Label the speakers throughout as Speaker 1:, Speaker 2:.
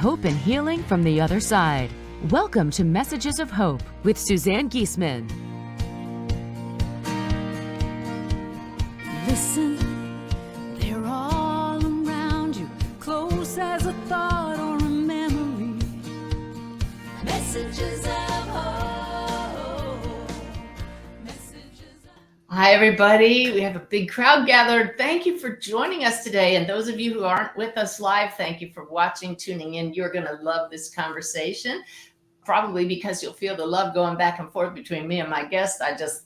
Speaker 1: hope and healing from the other side. Welcome to Messages of Hope with Suzanne Giesemann.
Speaker 2: Listen, they're all around you, close as a thought or a memory. Messages of hope.
Speaker 3: Hi, everybody. We have a big crowd gathered. Thank you for joining us today. And those of you who aren't with us live, thank you for watching, tuning in. You're going to love this conversation, probably because you'll feel the love going back and forth between me and my guest. I just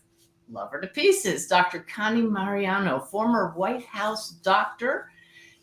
Speaker 3: love her to pieces. Dr. CONNIE MARIANO, former White House doctor,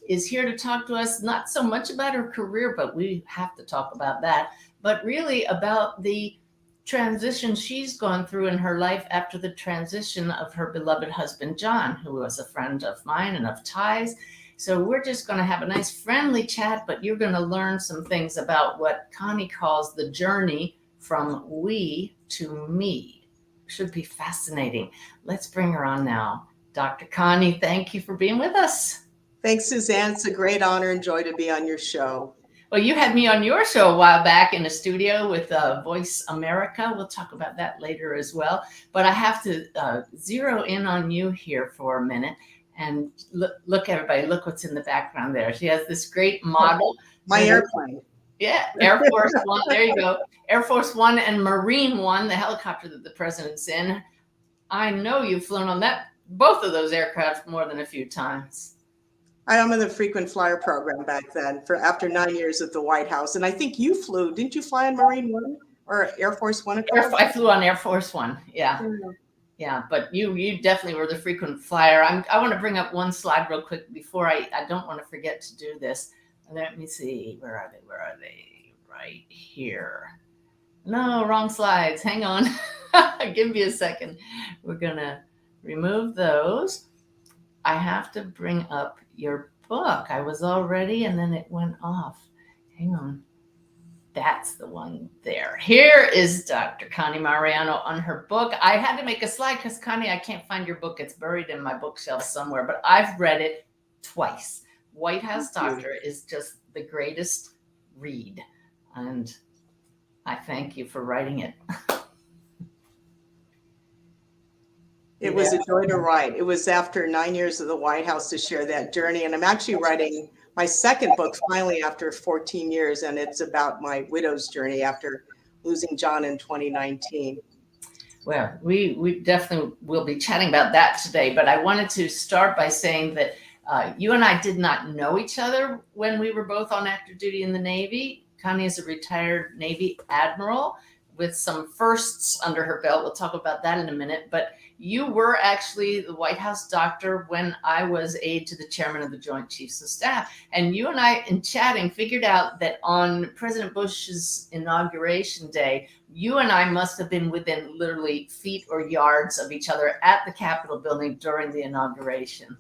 Speaker 3: is here to talk to us not so much about her career, but we have to talk about that, but really about the transition she's gone through in her life after the transition of her beloved husband, John, who was a friend of mine and of Ty's. So we're just going to have a nice friendly chat, but you're going to learn some things about what Connie calls the journey from we to me. Should be fascinating. Let's bring her on now. Dr. Connie, thank you for being with us.
Speaker 4: Thanks, Suzanne. It's a great honor and joy to be on your show.
Speaker 3: Well, you had me on your show a while back in a studio with Voice America. We'll talk about that later as well. But I have to zero in on you here for a minute. And look, everybody, look what's in the background there. She has this great model.
Speaker 4: My airplane.
Speaker 3: Yeah, Air Force One. There you go. Air Force One and Marine One, the helicopter that the president's in. I know you've flown on both of those aircraft more than a few times.
Speaker 4: I'm in the frequent flyer program back then after 9 years at the White House. And I think you flew, didn't you fly on Marine One or Air Force One?
Speaker 3: I flew on Air Force One. Yeah. Yeah. But you definitely were the frequent flyer. I want to bring up one slide real quick before I don't want to forget to do this. Let me see. Where are they? Right here. No, wrong slides. Hang on. Give me a second. We're going to remove those. I have to bring up your book. I was all ready and then it went off. Hang on. That's the one there. Here is Dr. CONNIE MARIANO on her book. I had to make a slide because, Connie, I can't find your book. It's buried in my bookshelf somewhere, but I've read it twice. White House Doctor is just the greatest read. And I thank you for writing it.
Speaker 4: It was a joy to write. It was after 9 years of the White House to share that journey. And I'm actually writing my second book finally after 14 years. And it's about my widow's journey after losing John in 2019.
Speaker 3: Well, we definitely will be chatting about that today. But I wanted to start by saying that you and I did not know each other when we were both on active duty in the Navy. Connie is a retired Navy Admiral with some firsts under her belt. We'll talk about that in a minute. But you were actually the White House doctor when I was aide to the chairman of the Joint Chiefs of Staff. And you and I, in chatting, figured out that on President Bush's inauguration day, you and I must have been within literally feet or yards of each other at the Capitol building during the inauguration.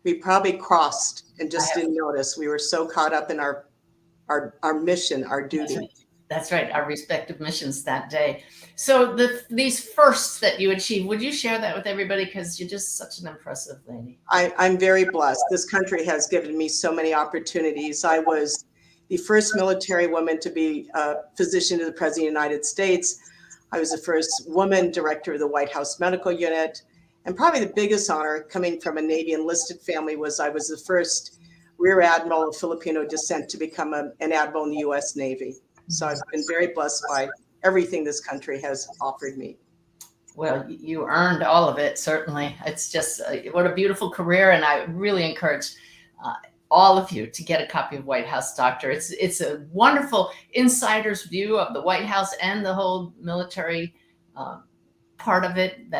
Speaker 4: We probably crossed and just didn't notice. We were so caught up in our mission, our duty.
Speaker 3: That's right, our respective missions that day. So these firsts that you achieved, would you share that with everybody? Because you're just such an impressive lady.
Speaker 4: I'm very blessed. This country has given me so many opportunities. I was the first military woman to be a physician to the President of the United States. I was the first woman director of the White House Medical Unit. And probably the biggest honor coming from a Navy enlisted family was I was the first Rear Admiral of Filipino descent to become an admiral in the U.S. Navy. So I've been very blessed by everything this country has offered me.
Speaker 3: Well, you earned all of it, certainly. It's just what a beautiful career. And I really encourage all of you to get a copy of White House Doctor. It's a wonderful insider's view of the White House and the whole military part of it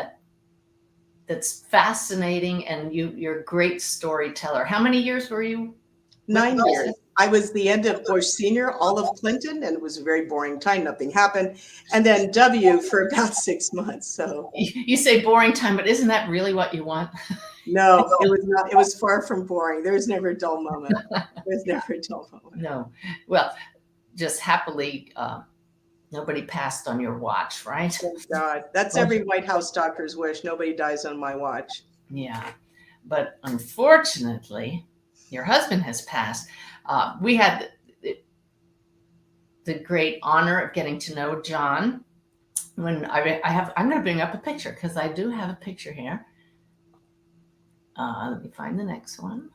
Speaker 3: that's fascinating. And you're a great storyteller. How many years were you?
Speaker 4: 9 years. I was the end of Bush Senior, all of Clinton, and it was a very boring time. Nothing happened. And then W for about 6 months. So
Speaker 3: you say boring time, but isn't that really what you want?
Speaker 4: No, it was not. It was far from boring. There was never a dull moment.
Speaker 3: No. Well, just happily, nobody passed on your watch, right?
Speaker 4: Thank God. That's every White House doctor's wish. Nobody dies on my watch.
Speaker 3: Yeah. But unfortunately, your husband has passed. We had the great honor of getting to know John. When I'm going to bring up a picture because I do have a picture here. Let me find the next one.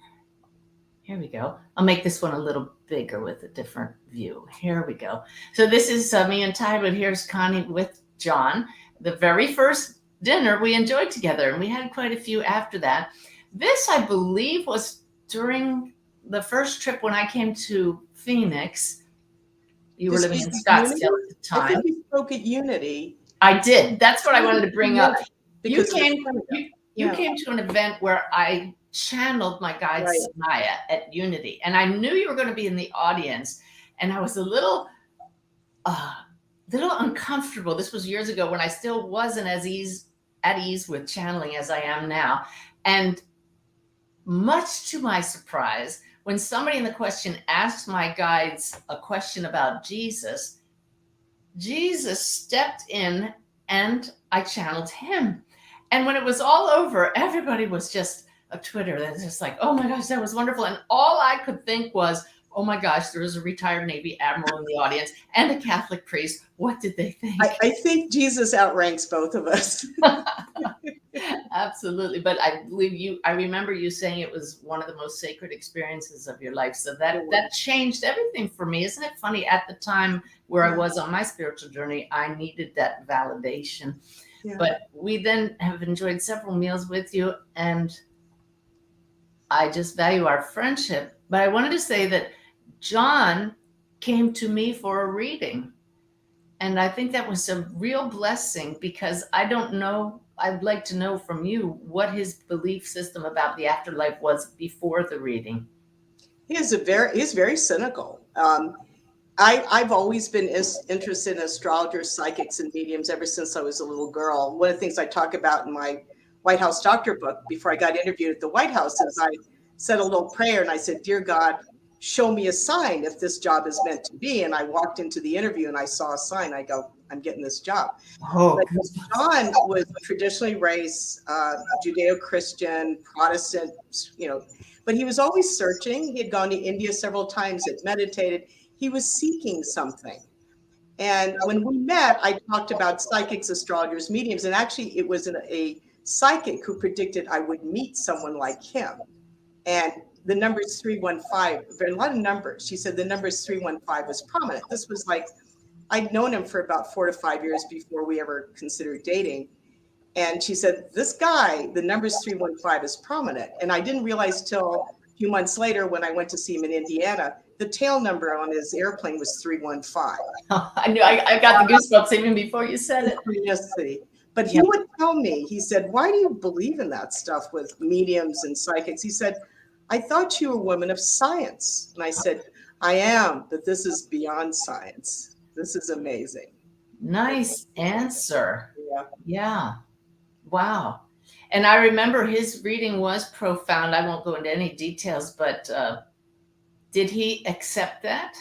Speaker 3: Here we go. I'll make this one a little bigger with a different view. Here we go. So this is me and Ty, but here's Connie with John. The very first dinner we enjoyed together, and we had quite a few after that. This, I believe, was during the first trip when I came to Phoenix. You were living in Scottsdale at the time.
Speaker 4: I think you spoke at Unity.
Speaker 3: I did. That's what I wanted to bring up. You
Speaker 4: Because
Speaker 3: came to an event where I channeled my guide Sanaya at Unity, and I knew you were going to be in the audience, and I was a little uncomfortable. This was years ago when I still wasn't at ease with channeling as I am now. And much to my surprise, when somebody in the question asked my guides a question about Jesus, Jesus stepped in and I channeled him. And when it was all over, everybody was just a Twitter that's just like, oh my gosh, that was wonderful. And all I could think was, oh my gosh, there was a retired Navy admiral in the audience and a Catholic priest. What did they think?
Speaker 4: I think Jesus outranks both of us.
Speaker 3: Absolutely. But I remember you saying it was one of the most sacred experiences of your life. So that changed everything for me. Isn't it funny? At the time where I was on my spiritual journey, I needed that validation. Yeah. But we then have enjoyed several meals with you, and I just value our friendship. But I wanted to say that John came to me for a reading. And I think that was a real blessing because I don't know, I'd like to know from you what his belief system about the afterlife was before the reading.
Speaker 4: He's very cynical. I've always been interested in astrologers, psychics, and mediums ever since I was a little girl. One of the things I talk about in my White House doctor book before I got interviewed at the White House is I said a little prayer and I said, dear God, show me a sign if this job is meant to be. And I walked into the interview and I saw a sign. I go, I'm getting this job.
Speaker 3: Oh.
Speaker 4: But John was traditionally raised Judeo-Christian, Protestant, but he was always searching. He had gone to India several times, had meditated. He was seeking something. And when we met, I talked about psychics, astrologers, mediums, and actually it was a psychic who predicted I would meet someone like him. And the number is 315. There are a lot of numbers. She said the number is 315 was prominent. This was like, I'd known him for about 4 to 5 years before we ever considered dating. And she said, this guy, the number is 315 is prominent. And I didn't realize till a few months later when I went to see him in Indiana, the tail number on his airplane was 315.
Speaker 3: Oh, I knew I got the goosebumps even before you said it.
Speaker 4: But he would tell me, he said, why do you believe in that stuff with mediums and psychics? He said, I thought you were a woman of science. And I said, I am, but this is beyond science. This is amazing.
Speaker 3: Nice answer.
Speaker 4: Yeah.
Speaker 3: Yeah. Wow. And I remember his reading was profound. I won't go into any details, but did he accept that?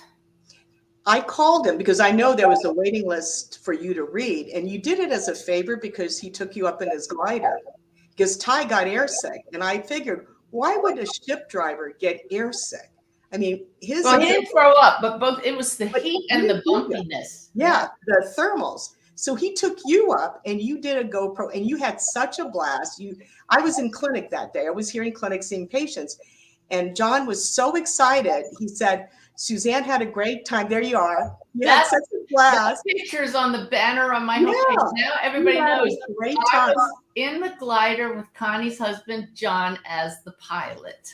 Speaker 4: I called him because I know there was a waiting list for you to read, and you did it as a favor because he took you up in his glider because Ty got airsick. And I figured, why would a ship driver get airsick? I mean, he
Speaker 3: didn't throw up, but it was the heat and the bumpiness.
Speaker 4: Yeah, the thermals. So he took you up and you did a GoPro and you had such a blast. I was in clinic that day. I was here in clinic seeing patients. And John was so excited. He said, Suzanne had a great time. There you are. You had such a blast.
Speaker 3: Pictures on the banner on my homepage. Now everybody knows.
Speaker 4: Great time.
Speaker 3: I was in the glider with Connie's husband, John, as the pilot.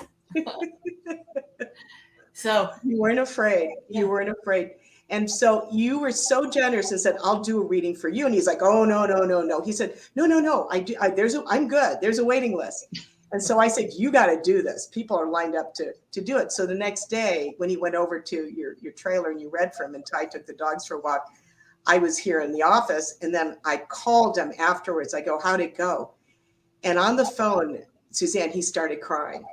Speaker 3: So
Speaker 4: you weren't afraid. You weren't afraid. And so you were so generous and said, I'll do a reading for you. And he's like, oh, no. He said, no. I'm good. There's a waiting list. And so I said, you got to do this. People are lined up to do it. So the next day when he went over to your trailer and you read for him and Ty took the dogs for a walk, I was here in the office. And then I called him afterwards. I go, how'd it go? And on the phone, Suzanne, he started crying.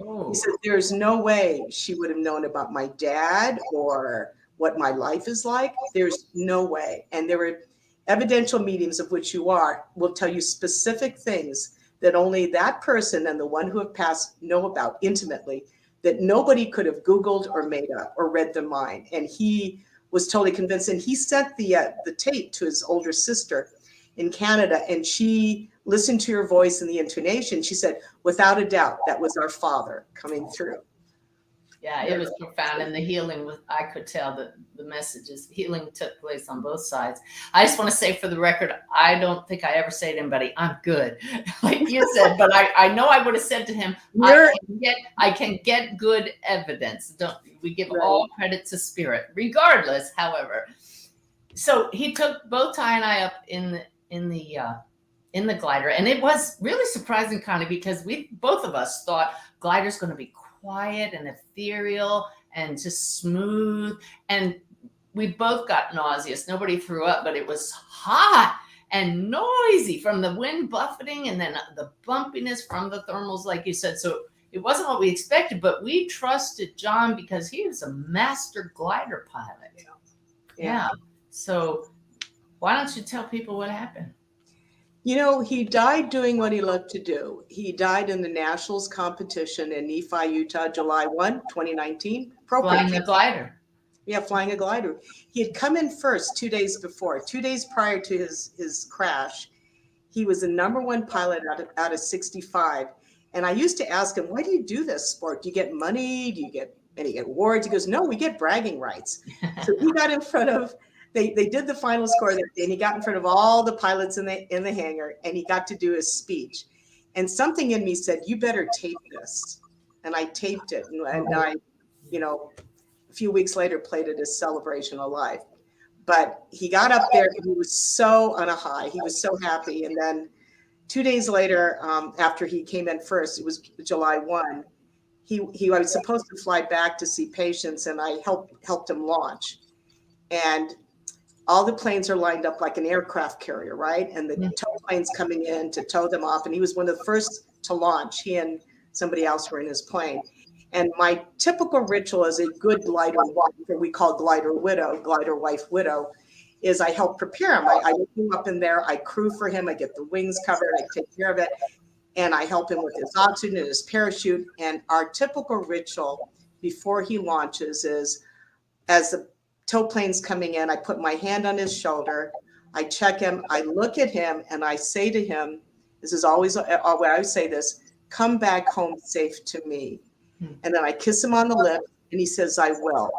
Speaker 4: Oh. He said, there's no way she would have known about my dad or what my life is like. There's no way. And there were evidential mediums of which you will tell you specific things that only that person and the one who have passed know about intimately that nobody could have Googled or made up or read the mind. And he was totally convinced. And he sent the tape to his older sister in Canada, and she listened to your voice and the intonation. She said, without a doubt, that was our father coming through.
Speaker 3: Yeah, it was profound. And the healing was, I could tell that the messages, healing took place on both sides. I just want to say for the record, I don't think I ever say to anybody, I'm good, like you said, but I know I would have said to him, I can get good evidence. Don't we give all credit to spirit, regardless, however. So he took both Ty and I up in the glider, and it was really surprising, Connie, because both of us thought glider's going to be quiet and ethereal and just smooth, and we both got nauseous. Nobody threw up, but it was hot and noisy from the wind buffeting, and then the bumpiness from the thermals, like you said. So it wasn't what we expected, but we trusted John because he was a master glider pilot. Yeah. So why don't you tell people what happened?
Speaker 4: You know, he died doing what he loved to do. He died in the Nationals competition in Nephi, Utah, July 1, 2019.
Speaker 3: Flying a glider.
Speaker 4: Yeah, flying a glider. He had come in first 2 days before. 2 days prior to his crash, he was the #1 pilot out of 65. And I used to ask him, why do you do this sport? Do you get money? Do you get any awards? He goes, no, we get bragging rights. So he got in front of, they did the final score that day, and he got in front of all the pilots in the hangar, and he got to do his speech. And something in me said, you better tape this. And I taped it. And I, you know, a few weeks later played it as Celebration of Life. But he got up there and he was so on a high. He was so happy. And then 2 days later, after he came in first, it was July 1, he was supposed to fly back to see patients, and I helped him launch. And all the planes are lined up like an aircraft carrier, right? And the tow plane's coming in to tow them off. And he was one of the first to launch. He and somebody else were in his plane. And my typical ritual as a good glider wife, or we call glider wife widow, is I help prepare him. I get him up in there, I crew for him, I get the wings covered, I take care of it, and I help him with his oxygen and his parachute. And our typical ritual before he launches is, as the tow plane's coming in, I put my hand on his shoulder, I check him, I look at him, and I say to him, this is always where I say this, come back home safe to me. And then I kiss him on the lip, and he says, I will.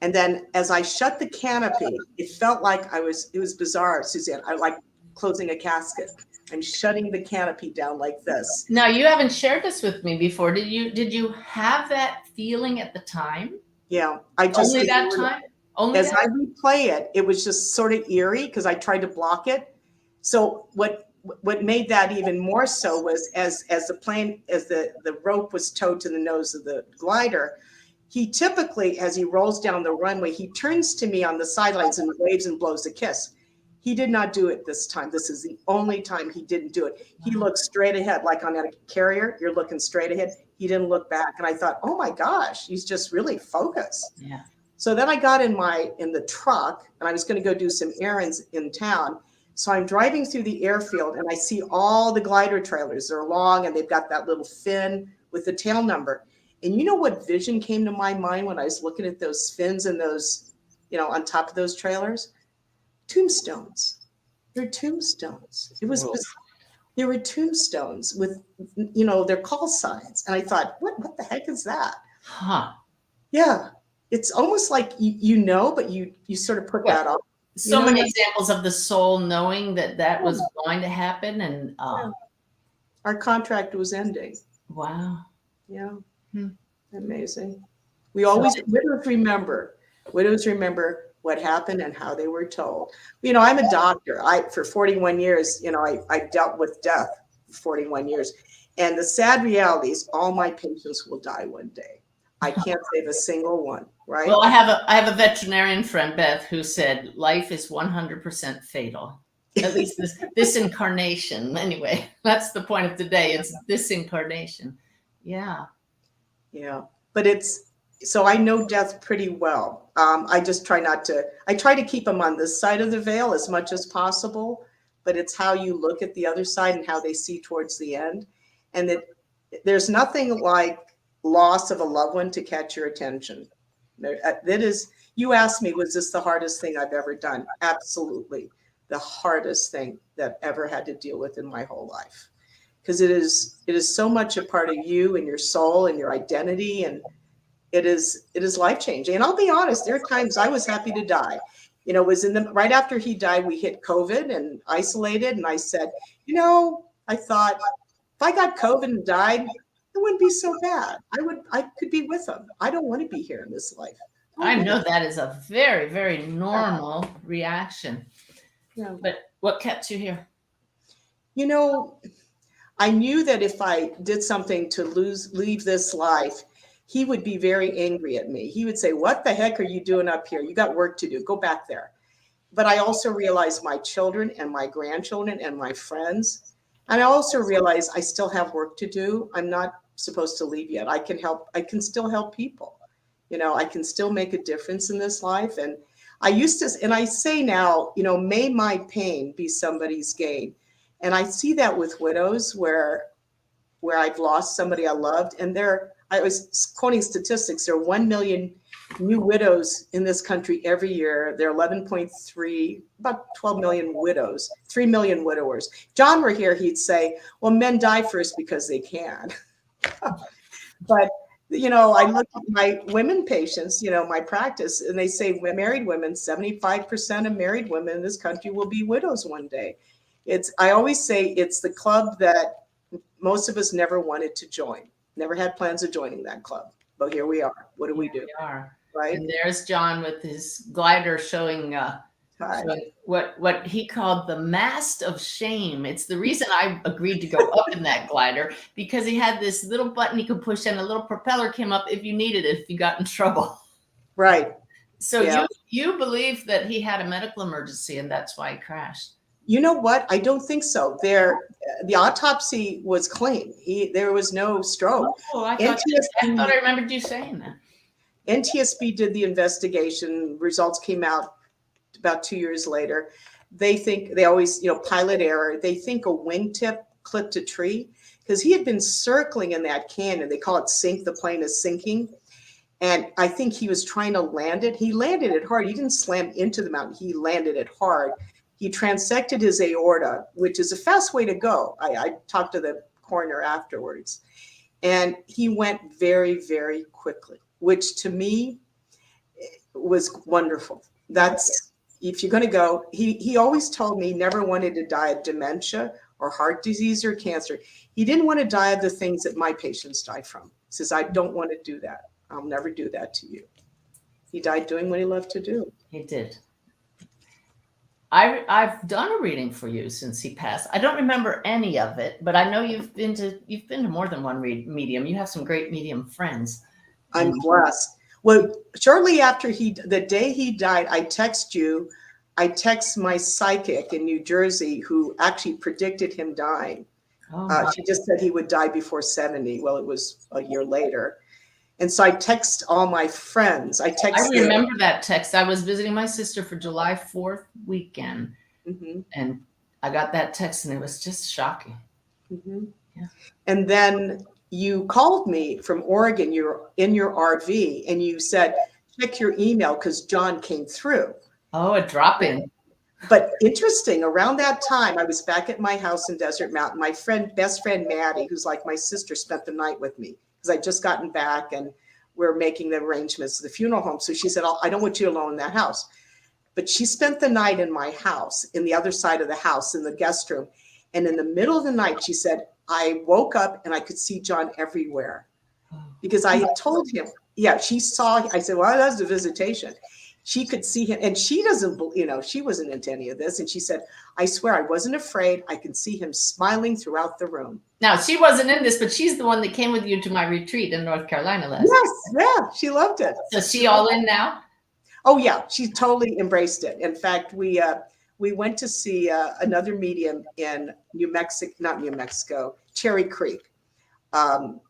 Speaker 4: And then as I shut the canopy, it felt like it was bizarre, Suzanne. I like closing a casket. I'm shutting the canopy down like this.
Speaker 3: Now, you haven't shared this with me before. Did you have that feeling at the time?
Speaker 4: Yeah. I just
Speaker 3: only that time? Only
Speaker 4: as
Speaker 3: that?
Speaker 4: I replay it, it was just sort of eerie because I tried to block it. So what made that even more so was as the rope was towed to the nose of the glider, he typically, as he rolls down the runway, he turns to me on the sidelines and waves and blows a kiss. He did not do it this time. This is the only time he didn't do it. He looked straight ahead, like on a carrier, you're looking straight ahead. He didn't look back. And I thought, oh my gosh, he's just really focused.
Speaker 3: Yeah.
Speaker 4: So then I got in the truck, and I was going to go do some errands in town. So I'm driving through the airfield, and I see all the glider trailers. They're long, and they've got that little fin with the tail number. And you know what vision came to my mind when I was looking at those fins and those, on top of those trailers? Tombstones. They're tombstones. There were tombstones with, their call signs. And I thought, what the heck is that?
Speaker 3: Huh.
Speaker 4: Yeah. It's almost like but you sort of put that off.
Speaker 3: So many examples of the soul knowing that was going to happen, and
Speaker 4: our contract was ending.
Speaker 3: Wow.
Speaker 4: Yeah. Amazing. We always widows remember what happened and how they were told. I'm a doctor. For 41 years, I dealt with death for 41 years. And the sad reality is all my patients will die one day. I can't save a single one, right?
Speaker 3: Well, I have a veterinarian friend, Beth, who said life is 100% fatal. At least this incarnation. Anyway, that's the point of today. It's this incarnation. Yeah.
Speaker 4: Yeah. But so I know death pretty well. I just try to keep them on this side of the veil as much as possible, but it's how you look at the other side and how they see towards the end. And that there's nothing like loss of a loved one to catch your attention. That is, you asked me, was this the hardest thing I've ever done? Absolutely. The hardest thing that I've ever had to deal with in my whole life. Because it is so much a part of you and your soul and your identity, and it is life-changing. And I'll be honest, there are times I was happy to die. You know, it was right after he died, we hit COVID and isolated, and I said, you know, I thought if I got COVID and died, it wouldn't be so bad. I could be with him. I don't want to be here in this life.
Speaker 3: I know that is a very, very normal reaction.
Speaker 4: Yeah.
Speaker 3: But what kept you here?
Speaker 4: You know, I knew that if I did something to leave this life, he would be very angry at me. He would say, what the heck are you doing up here? You got work to do. Go back there. But I also realized my children and my grandchildren and my friends. And I also realized I still have work to do. I'm not supposed to leave yet. I can help. I can still help people. You know, I can still make a difference in this life. And I used to, and I say now, you know, may my pain be somebody's gain. And I see that with widows where I've lost somebody I loved. And I was quoting statistics, there are 1 million new widows in this country every year. There are 11.3, about 12 million widows, 3 million widowers. John were here, he'd say, well, men die first because they can. But, you know, I look at my women patients, you know, my practice, and they say married women, 75% of married women in this country will be widows one day. I always say it's the club that most of us never wanted to join, never had plans of joining that club. But here we are. What do we do?
Speaker 3: We are.
Speaker 4: Right.
Speaker 3: And there's John with his glider showing what he called the mast of shame. It's the reason I agreed to go up in that glider, because he had this little button he could push and a little propeller came up if you needed it, if you got in trouble.
Speaker 4: Right.
Speaker 3: So
Speaker 4: yeah.
Speaker 3: you believe that he had a medical emergency and that's why he crashed.
Speaker 4: You know what? I don't think so. The autopsy was clean. There was no stroke.
Speaker 3: Oh, I thought I remembered you saying that.
Speaker 4: NTSB did the investigation. Results came out about 2 years later. They always, you know, pilot error. They think a wingtip clipped a tree because he had been circling in that canyon. They call it sink. The plane is sinking. And I think he was trying to land it. He landed it hard. He didn't slam into the mountain. He landed it hard. He transected his aorta, which is a fast way to go. I talked to the coroner afterwards. And he went very, very quickly, which to me was wonderful. That's, if you're going to go, he always told me he never wanted to die of dementia or heart disease or cancer. He didn't want to die of the things that my patients die from. He says, I don't want to do that. I'll never do that to you. He died doing what he loved to do.
Speaker 3: He did. I've done a reading for you since he passed. I don't remember any of it, but I know you've been to more than one medium. You have some great medium friends.
Speaker 4: I'm blessed. Well, shortly after the day he died, I text my psychic in New Jersey who actually predicted him dying.
Speaker 3: Oh,
Speaker 4: she just said he would die before 70. Well, it was a year later. And so I text all my friends. I
Speaker 3: remember that text. I was visiting my sister for July 4th weekend. Mm-hmm. And I got that text and it was just shocking.
Speaker 4: Mm-hmm. Yeah. And then you called me from Oregon. You're in your RV and you said, check your email because John came through.
Speaker 3: Oh, a drop-in.
Speaker 4: But interesting, around that time, I was back at my house in Desert Mountain. My best friend, Maddie, who's like my sister, spent the night with me. Because I'd just gotten back and we're making the arrangements for the funeral home. So she said, I don't want you alone in that house. But she spent the night in my house, in the other side of the house, in the guest room. And in the middle of the night, she said, I woke up and I could see John everywhere. Because I had told him, she saw, I said, well, that's the visitation. She could see him and she doesn't, she wasn't into any of this. And she said, I swear I wasn't afraid. I can see him smiling throughout the room.
Speaker 3: Now, she wasn't in this, but she's the one that came with you to my retreat in North Carolina last year.
Speaker 4: Yeah, she loved it.
Speaker 3: So is she all in now?
Speaker 4: Oh, yeah, she totally embraced it. In fact, we went to see another medium in Cherry Creek,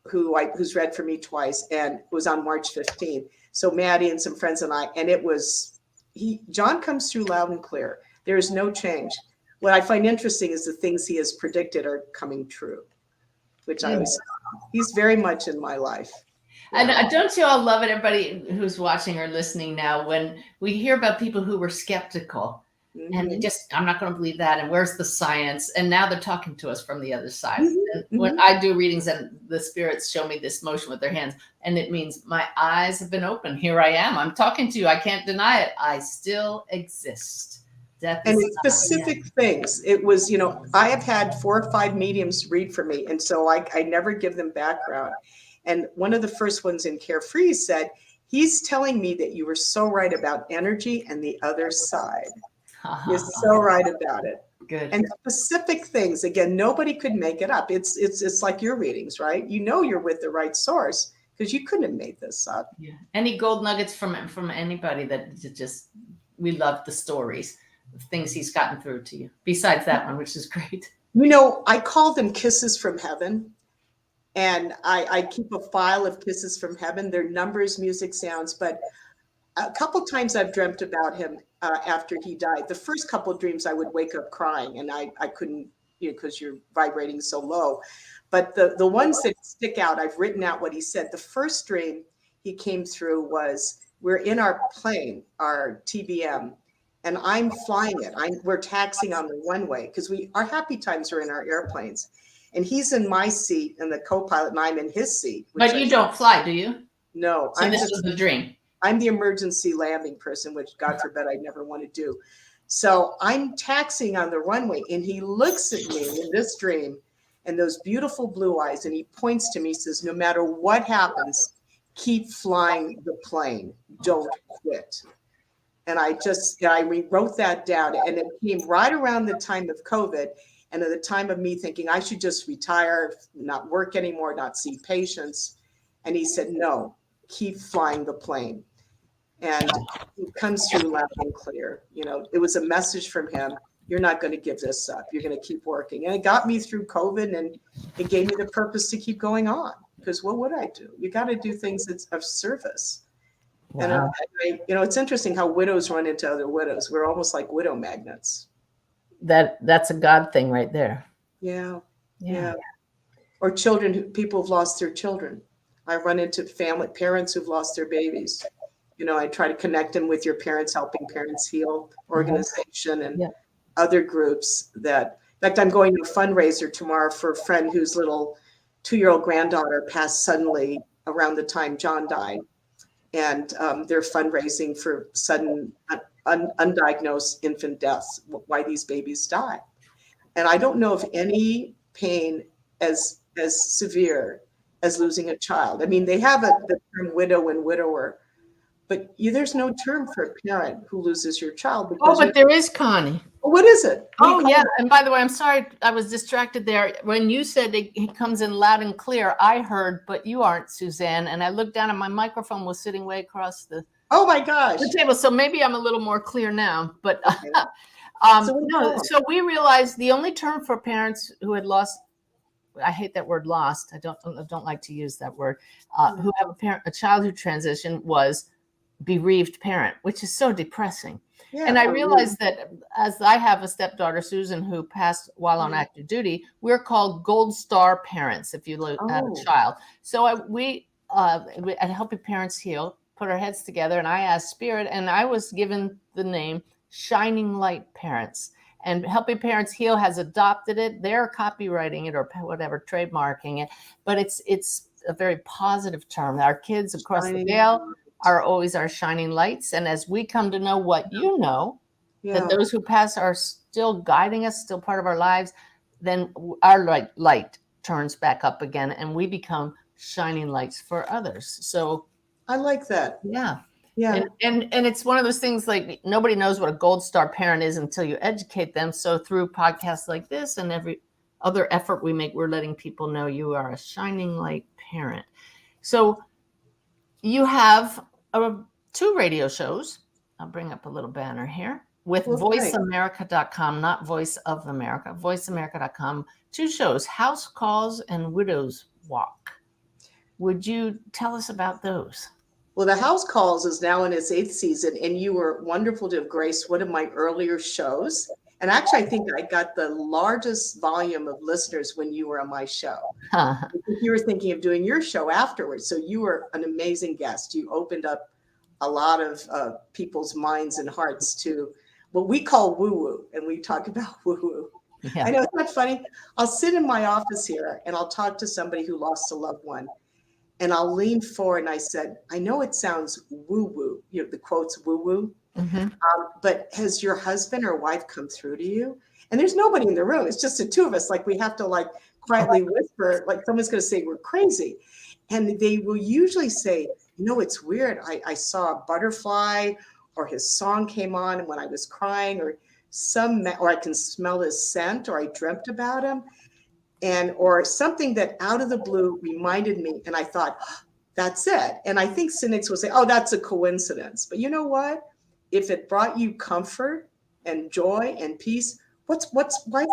Speaker 4: who's read for me twice, and it was on March 15th. So Maddie and some friends and I, and John comes through loud and clear. There is no change. What I find interesting is the things he has predicted are coming true, which he's very much in my life.
Speaker 3: And don't you all love it, everybody who's watching or listening now, when we hear about people who were skeptical and just, I'm not going to believe that, and where's the science? And now they're talking to us from the other side. And when I do readings and the spirits show me this motion with their hands, and it means my eyes have been open. Here I am. I'm talking to you. I can't deny it. I still exist.
Speaker 4: And it's specific things. It was, I have had 4 or 5 mediums read for me. And so I never give them background. And one of the first ones in Carefree said, he's telling me that you were so right about energy and the other side. You're so right about it.
Speaker 3: Good.
Speaker 4: And specific things, again, nobody could make it up. It's like your readings, right? You're with the right source because you couldn't have made this up.
Speaker 3: Yeah. Any gold nuggets from anybody that just, we love the stories, the things he's gotten through to you, besides that one, which is great.
Speaker 4: I call them kisses from heaven. And I keep a file of kisses from heaven. They're numbers, music, sounds. But a couple times I've dreamt about him after he died. The first couple of dreams I would wake up crying, and I couldn't, because you're vibrating so low. But the ones that stick out, I've written out what he said. The first dream he came through was, we're in our plane, our TBM, and I'm flying it. We're taxiing on the runway because our happy times are in our airplanes. And he's in my seat and the co-pilot, and I'm in his seat.
Speaker 3: But you don't fly, do you?
Speaker 4: No.
Speaker 3: So this was a dream.
Speaker 4: I'm the emergency landing person, which God forbid I never want to do. So I'm taxiing on the runway, and he looks at me in this dream and those beautiful blue eyes, and he points to me, says, no matter what happens, keep flying the plane. Don't quit. And I rewrote that down, and it came right around the time of COVID. And at the time of me thinking I should just retire, not work anymore, not see patients. And he said, no, keep flying the plane. And it comes through loud and clear. It was a message from him. You're not going to give this up. You're going to keep working. And it got me through COVID, and it gave me the purpose to keep going on. Because what would I do? You got to do things that's of service. Wow. And it's interesting how widows run into other widows. We're almost like widow magnets.
Speaker 3: That's a God thing right there.
Speaker 4: Yeah. Or people who've lost their children. I run into parents who've lost their babies. I try to connect them with your Parents Helping Parents Heal organization and other groups that, in fact, I'm going to a fundraiser tomorrow for a friend whose little 2-year-old granddaughter passed suddenly around the time John died. And they're fundraising for sudden undiagnosed infant deaths, why these babies die. And I don't know of any pain as severe as losing a child. I mean, they have the term widow and widower, but there's no term for a parent who loses your child.
Speaker 3: But there is, Connie.
Speaker 4: What is it?
Speaker 3: And by the way, I'm sorry, I was distracted there. When you said it comes in loud and clear, I heard, but you aren't, Suzanne. And I looked down and my microphone was sitting way across the
Speaker 4: Oh my gosh.
Speaker 3: the table. So maybe I'm a little more clear now. But
Speaker 4: Okay.
Speaker 3: so we realized the only term for parents who had lost, I hate that word lost. I don't like to use that word. Who have a child who transitioned was bereaved parent, which is so depressing.
Speaker 4: Yeah,
Speaker 3: and I realized that as I have a stepdaughter, Susan, who passed while on active duty, we're called Gold Star parents if you have a child. So we at Helping Parents Heal put our heads together, and I asked Spirit, and I was given the name Shining Light Parents. And Helping Parents Heal has adopted it. They're copywriting it or whatever, trademarking it. But it's a very positive term. Our kids across the Vale are always our shining lights. And as we come to know what you know, that those who pass are still guiding us, still part of our lives, then our light turns back up again and we become shining lights for others. So
Speaker 4: I like that.
Speaker 3: Yeah.
Speaker 4: Yeah.
Speaker 3: And it's one of those things, like nobody knows what a Gold Star parent is until you educate them. So through podcasts like this and every other effort we make, we're letting people know you are a shining light parent. So you have 2 radio shows. I'll bring up a little banner here with voiceamerica.com, not Voice of America, voiceamerica.com. 2 shows, House Calls and Widow's Walk. Would you tell us about those?
Speaker 4: Well, the House Calls is now in its 8th season, and you were wonderful to have graced one of my earlier shows. And actually, I think I got the largest volume of listeners when you were on my show.
Speaker 3: Huh.
Speaker 4: You were thinking of doing your show afterwards. So you were an amazing guest. You opened up a lot of people's minds and hearts to what we call woo-woo. And we talk about woo-woo.
Speaker 3: Yeah.
Speaker 4: I know, it's not funny. I'll sit in my office here and I'll talk to somebody who lost a loved one. And I'll lean forward and I said, I know it sounds woo-woo, the quotes woo-woo.
Speaker 3: Mm-hmm.
Speaker 4: But has your husband or wife come through to you? And there's nobody in the room. It's just the two of us. Like we have to like quietly whisper, like someone's going to say we're crazy. And they will usually say, it's weird. I saw a butterfly, or his song came on when I was crying, or I can smell his scent, or I dreamt about him, or something that out of the blue reminded me. And I thought, that's it. And I think cynics will say, oh, that's a coincidence. But you know what? If it brought you comfort and joy and peace, why is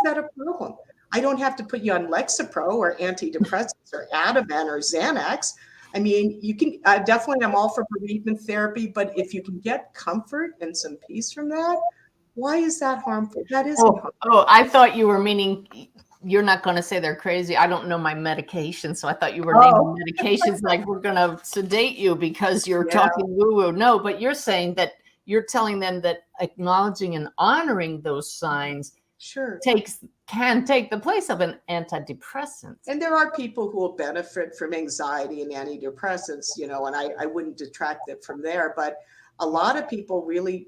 Speaker 4: that a problem? I don't have to put you on Lexapro or antidepressants or Ativan or Xanax. I mean, you can definitely, I'm all for bereavement therapy, but if you can get comfort and some peace from that, why is that harmful? That isn't harmful.
Speaker 3: Oh, I thought you were meaning you're not going to say they're crazy. I don't know my medication, so I thought you were naming medications like we're going to sedate you because you're talking woo-woo. No, but you're saying that you're telling them that acknowledging and honoring those signs can take the place of an antidepressant.
Speaker 4: And there are people who will benefit from anxiety and antidepressants, and I wouldn't detract it from there, but a lot of people really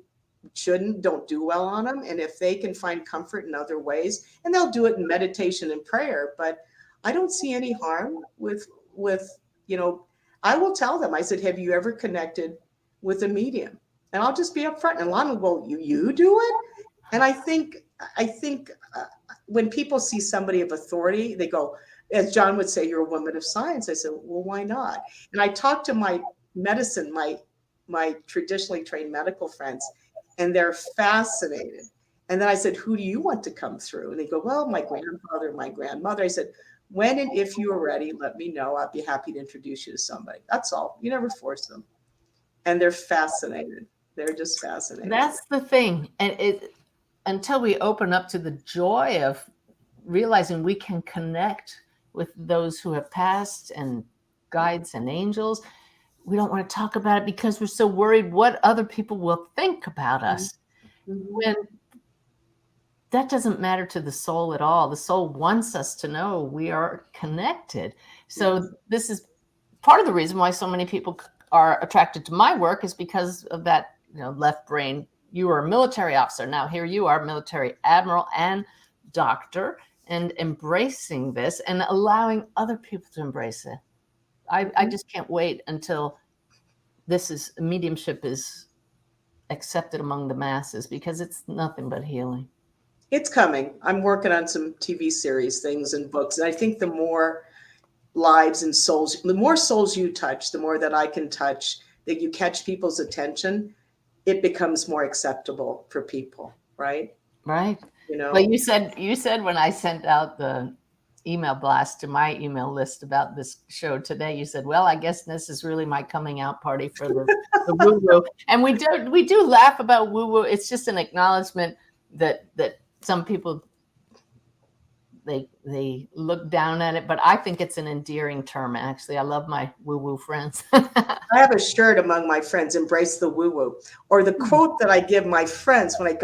Speaker 4: don't do well on them. And if they can find comfort in other ways, and they'll do it in meditation and prayer, but I don't see any harm with I will tell them, I said, have you ever connected with a medium? And I'll just be upfront. And a lot of them, well, you do it? And I think when people see somebody of authority, they go, as John would say, you're a woman of science. I said, well, why not? And I talked to my medicine, my traditionally trained medical friends, and they're fascinated. And then I said, who do you want to come through? And they go, well, my grandfather, my grandmother. I said, when and if you are ready, let me know. I'd be happy to introduce you to somebody. That's all. You never force them. And they're fascinated. They're just fascinated.
Speaker 3: That's the thing. And until we open up to the joy of realizing we can connect with those who have passed and guides and angels, we don't want to talk about it because we're so worried what other people will think about us. When that doesn't matter to the soul at all. The soul wants us to know we are connected. So this is part of the reason why so many people are attracted to my work, is because of that, left brain. You were a military officer. Now here you are, military admiral and doctor, and embracing this and allowing other people to embrace it. I just can't wait until mediumship is accepted among the masses, because it's nothing but healing.
Speaker 4: It's coming. I'm working on some TV series, things, and books. And I think the more lives and souls, the more souls you touch, the more that I can touch, that you catch people's attention, it becomes more acceptable for people, right?
Speaker 3: Right. Well, you said when I sent out the email blast to my email list about this show today, you said, well, I guess this is really my coming out party for the woo-woo. And we do laugh about woo-woo. It's just an acknowledgement that some people, they look down at it, but I think it's an endearing term. Actually, I love my woo-woo friends.
Speaker 4: I have a shirt among my friends, embrace the woo-woo, or the quote that I give my friends when I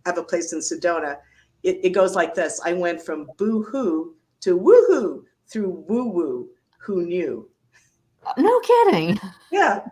Speaker 4: have a place in Sedona. It goes like this: I went from boo-hoo to woo-hoo through woo-woo. Who knew?
Speaker 3: No kidding.
Speaker 4: Yeah.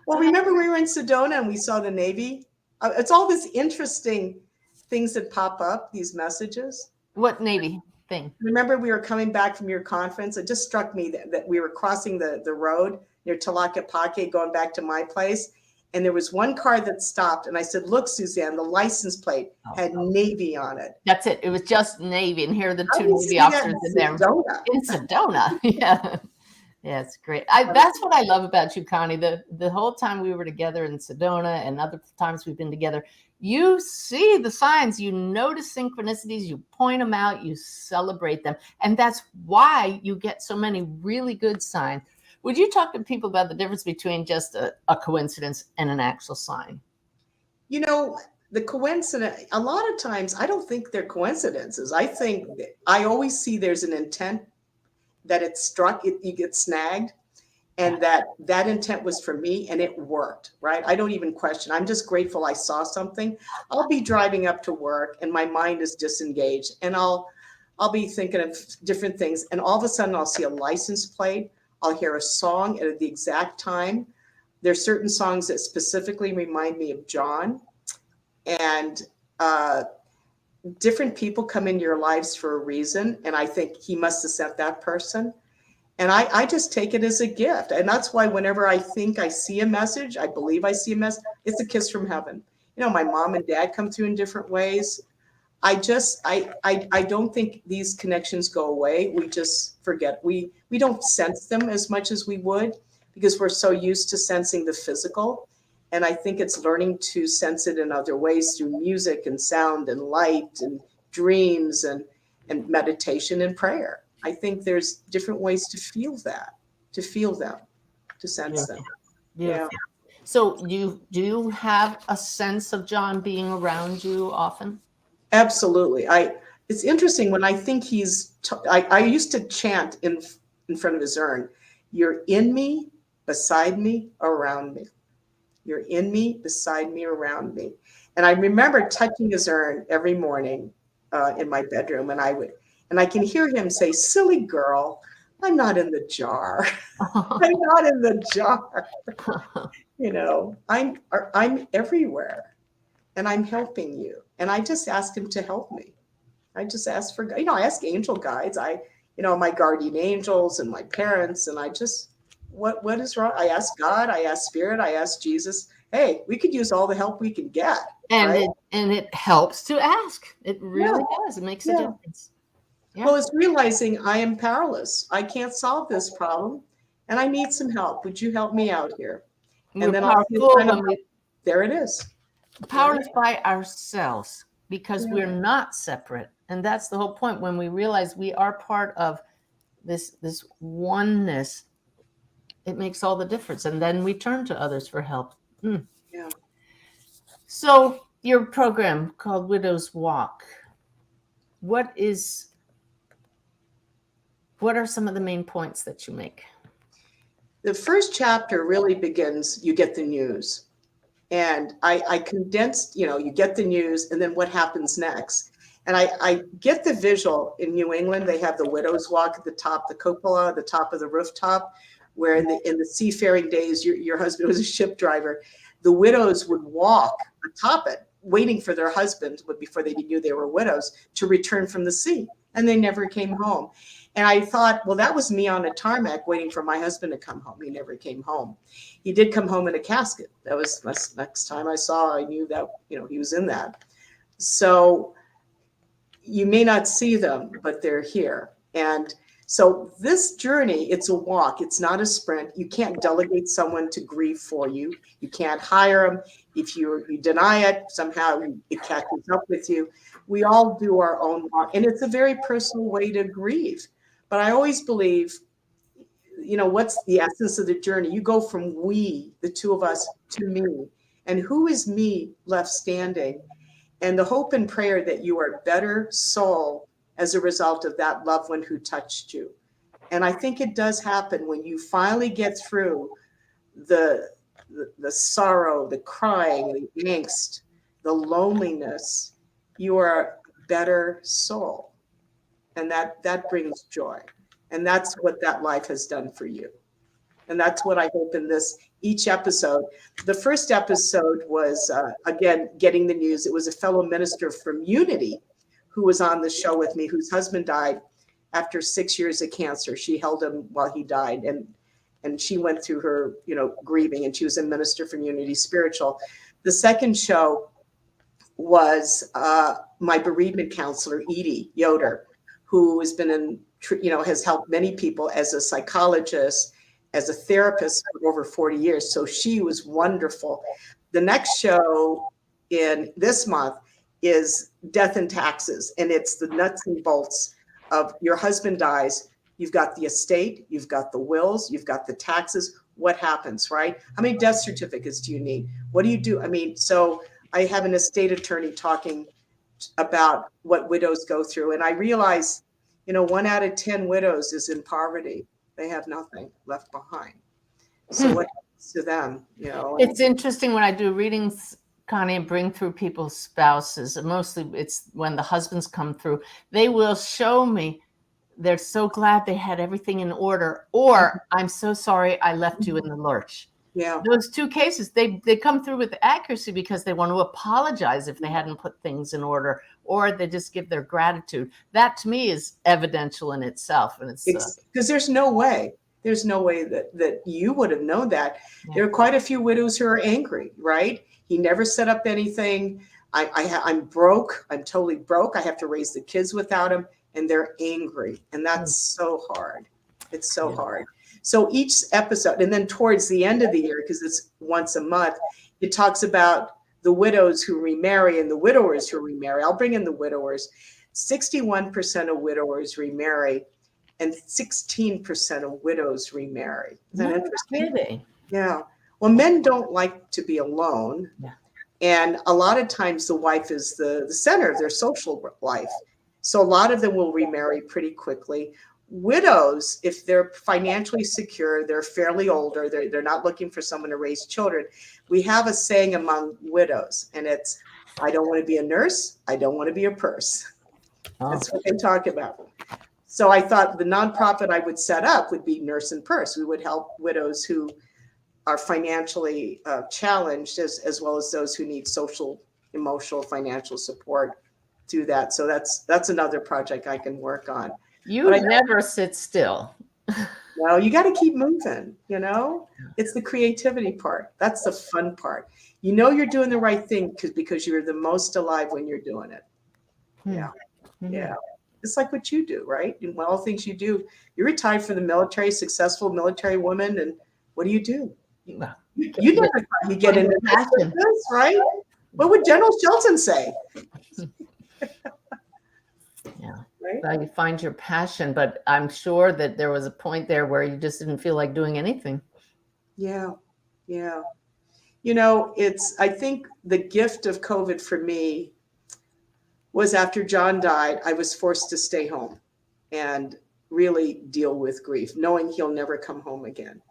Speaker 4: Well, remember we were in Sedona and we saw the Navy? It's all this interesting things that pop up, these messages.
Speaker 3: What Navy thing?
Speaker 4: Remember we were coming back from your conference? It just struck me that we were crossing the road near Tlaquepaque going back to my place. And there was one car that stopped. And I said, look, Suzanne, the license plate had Navy on it.
Speaker 3: That's it. It was just Navy. And here are the two Navy officers in there. In Sedona. Yeah. Yeah, it's great. That's what I love about you, Connie. The whole time we were together in Sedona and other times we've been together, you see the signs, you notice synchronicities, you point them out, you celebrate them. And that's why you get so many really good signs. Would you talk to people about the difference between just a coincidence and an actual sign?
Speaker 4: the coincidence, a lot of times, I don't think they're coincidences. I always see there's an intent that it's struck, you get snagged, and that intent was for me and it worked, right? I don't even question. I'm just grateful I saw something. I'll be driving up to work and my mind is disengaged, and I'll be thinking of different things, and all of a sudden I'll see a license plate. I'll hear a song at the exact time. There's certain songs that specifically remind me of John, and different people come into your lives for a reason. And I think he must have sent that person. And I just take it as a gift. And that's why whenever I think I see a message, I believe I see a message, it's a kiss from heaven. You know, my mom and dad come through in different ways. I don't think these connections go away. We just forget. We don't sense them as much as we would because we're so used to sensing the physical. And I think it's learning to sense it in other ways through music and sound and light and dreams and meditation and prayer. I think there's different ways to feel that, to feel them, to sense them. Yeah.
Speaker 3: So do you have a sense of John being around you often?
Speaker 4: Absolutely. It's interesting when I think I used to chant in front of his urn, "You're in me, beside me, around me. You're in me, beside me, around me." And I remember touching his urn every morning in my bedroom, and I can hear him say, "Silly girl, I'm not in the jar. I'm not in the jar. You know, I'm everywhere, and I'm helping you." And I just ask him to help me. I just ask for, I ask angel guides. My guardian angels and my parents, and I just, what is wrong? I ask God, I ask Spirit, I ask Jesus. Hey, we could use all the help we can get.
Speaker 3: And
Speaker 4: right?
Speaker 3: it helps to ask. It really does. It makes a difference. Yeah.
Speaker 4: Well, it's realizing I am powerless. I can't solve this problem, and I need some help. Would you help me out here? And then there it is.
Speaker 3: Powerless by ourselves, because we're not separate. And that's the whole point. When we realize we are part of this oneness, it makes all the difference. And then we turn to others for help.
Speaker 4: Yeah.
Speaker 3: So your program called Widow's Walk, what are some of the main points that you make?
Speaker 4: The first chapter really begins, you get the news. And I condensed, you get the news, and then what happens next. And I get the visual. In New England, they have the Widow's Walk at the top, the cupola, the top of the rooftop, where in the seafaring days, your husband was a ship driver. The widows would walk atop it, waiting for their husbands, before they knew they were widows, to return from the sea. And they never came home. And I thought, well, that was me on a tarmac waiting for my husband to come home. He never came home. He did come home in a casket. That was the next time I saw, I knew that, he was in that. So you may not see them, but they're here. And so this journey, it's a walk. It's not a sprint. You can't delegate someone to grieve for you. You can't hire them. If you deny it, somehow it catches up with you. We all do our own walk. And it's a very personal way to grieve. But I always believe, what's the essence of the journey? You go from we, the two of us, to me. And who is me left standing? And the hope and prayer that you are a better soul as a result of that loved one who touched you. And I think it does happen when you finally get through the sorrow, the crying, the angst, the loneliness. You are a better soul. And that brings joy. And that's what that life has done for you. And that's what I hope in each episode. The first episode was, again, getting the news. It was a fellow minister from Unity who was on the show with me, whose husband died after 6 years of cancer. She held him while he died. And she went through her, grieving, and she was a minister from Unity Spiritual. The second show was my bereavement counselor, Edie Yoder, who has been has helped many people as a psychologist, as a therapist for over 40 years. So she was wonderful. The next show in this month is Death and Taxes. And it's the nuts and bolts of your husband dies. You've got the estate, you've got the wills, you've got the taxes. What happens, right? How many death certificates do you need? What do you do? So I have an estate attorney talking about what widows go through. And I realize, 1 out of 10 widows is in poverty. They have nothing left behind. So what happens to them,
Speaker 3: It's interesting when I do readings, Connie, and bring through people's spouses, and mostly it's when the husbands come through, they will show me they're so glad they had everything in order, or I'm so sorry I left you in the lurch.
Speaker 4: Yeah.
Speaker 3: Those two cases, they come through with accuracy because they want to apologize if they hadn't put things in order, or they just give their gratitude. That to me is evidential in itself. And it's
Speaker 4: because there's no way that you would have known that.
Speaker 3: Yeah.
Speaker 4: There are quite a few widows who are angry, right? He never set up anything. I'm broke. I'm totally broke. I have to raise the kids without him. And they're angry. And that's so hard. It's so hard. So each episode, and then towards the end of the year, because it's once a month, it talks about the widows who remarry and the widowers who remarry. I'll bring in the widowers. 61% of widowers remarry and 16% of widows remarry. Is that interesting?
Speaker 3: Kidding.
Speaker 4: Yeah. Well, men don't like to be alone.
Speaker 3: Yeah.
Speaker 4: And a lot of times the wife is the center of their social life. So a lot of them will remarry pretty quickly. Widows, if they're financially secure, they're fairly older, they're not looking for someone to raise children. We have a saying among widows, and it's, I don't want to be a nurse, I don't want to be a purse. That's what they talk about. So I thought the nonprofit I would set up would be Nurse and Purse. We would help widows who are financially challenged, as well as those who need social, emotional, financial support do that. So that's another project I can work on.
Speaker 3: You never sit still.
Speaker 4: Well, you got to keep moving, It's the creativity part. That's the fun part. You're doing the right thing because you're the most alive when you're doing it. Yeah. Yeah. It's like what you do, right? And all the things you do. You're retired from the military, successful military woman. And what do? You never thought you get into this, right? What would General Shelton say?
Speaker 3: Yeah.
Speaker 4: Right?
Speaker 3: Well, you find your passion, but I'm sure that there was a point there where you just didn't feel like doing anything.
Speaker 4: Yeah. Yeah. I think the gift of COVID for me was after John died, I was forced to stay home and really deal with grief, knowing he'll never come home again.